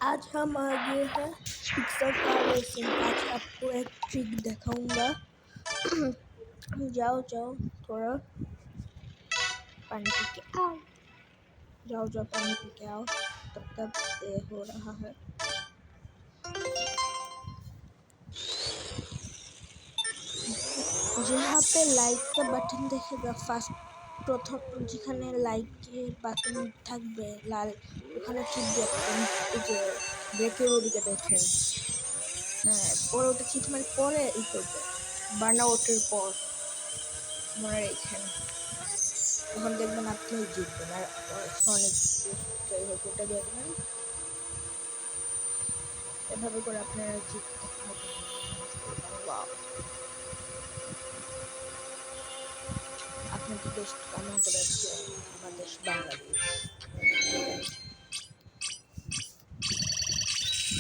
आज हम आ गए हैं पिक्चर कार रेसिंग। आज आपको एक ट्रिक दिखाऊंगा। जाओ जाओ, थोड़ा पानी पी के आओ। जाओ जाओ, पानी पी के आओ। तब तक ये हो रहा है। जहाँ पे लाइक का बटन देखेगा, फास्ट প্রথম যেখানে লাইকের বাটন থাকবে লাল, ওখানে টিপ দিবেন। এই যে ব্রেকের ওদিকে দেখেন, হ্যাঁ পরে ওটা ঠিক মানে পরে ই করবে, বার্ন আউটের পর মনে রেখেন। তখন দেখবেন আপনি জিতবেন। আর সনিক যাই হোক ওটা দেখবেন, এভাবে করে আপনারা জিততে হবে। আপনাদের দেশ কেমন করে আছে? আমার দেশ বাংলাদেশ।